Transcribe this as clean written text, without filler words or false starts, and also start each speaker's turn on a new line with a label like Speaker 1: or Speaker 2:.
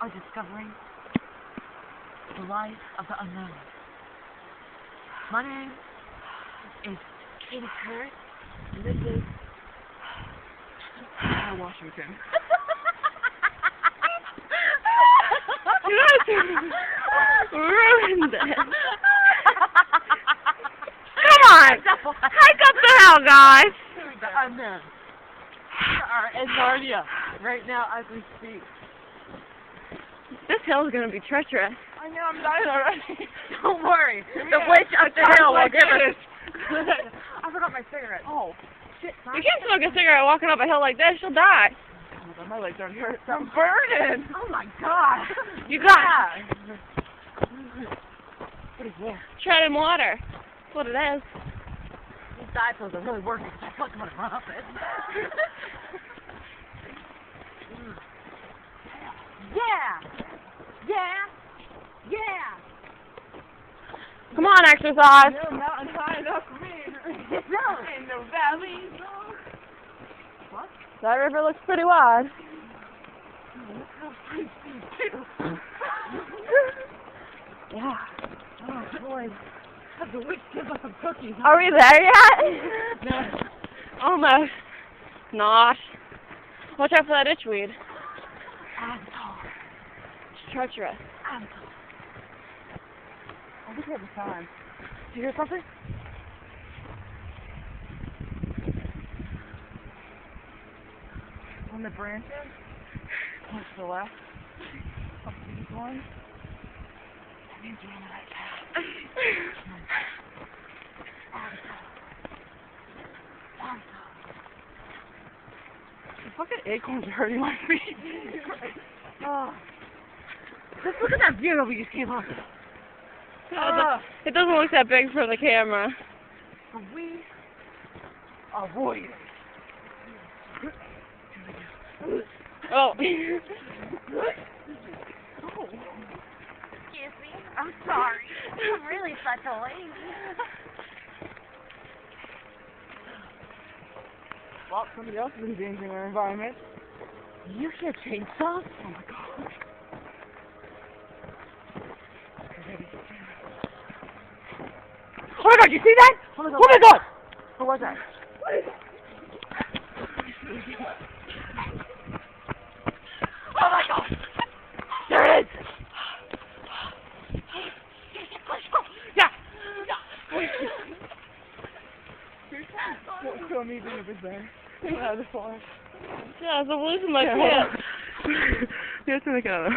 Speaker 1: are discovering the life of the unknown. My name is Katie Kurt, and this is Washington.
Speaker 2: You guys ruined it. Come on! Hike up the hill, guys!
Speaker 1: The unknown. We are in Narnia right now as we speak.
Speaker 2: This hill is going to be treacherous.
Speaker 1: I know, I'm dying already. Don't worry. The witch up the hill will give us. I forgot my cigarette. Oh, shit.
Speaker 2: You can't smoke a cigarette walking up a hill like this. You'll die.
Speaker 1: Oh, my legs aren't hurt. I'm burning. Oh, my God.
Speaker 2: You got
Speaker 1: it. What is this?
Speaker 2: treading water. That's what it is.
Speaker 1: These diapers are really working. I feel like I'm going to run up it. Yeah. Yeah. Yeah.
Speaker 2: Come on, exercise.
Speaker 1: No mountain high enough for me. In the valley. What?
Speaker 2: That river looks pretty wide. Yeah.
Speaker 1: Oh, boy. Have the witch give us some cookies.
Speaker 2: Are we there yet?
Speaker 1: No.
Speaker 2: Almost. Not. Watch out for that itchweed. It's treacherous.
Speaker 1: I think we have the time. Did you hear something? On the branches, push to the left, up to these ones. That means you're on the right path. The fucking acorns are hurting my feet. Oh. Just look at that view that we just came on.
Speaker 2: It doesn't look that big from the camera.
Speaker 1: We are warriors.
Speaker 2: Oh.
Speaker 1: Excuse me. I'm sorry. I'm really such a lady. Well, somebody else is endangering our environment. You hear chainsaws? Oh my God. Oh my God, you see that? Oh my God! What was that? What is it? Oh my God! There it is! Yeah! Yeah! Show me the everything. Yeah, the forest.
Speaker 2: Yeah, I'm losing my pants.
Speaker 1: You have to make another.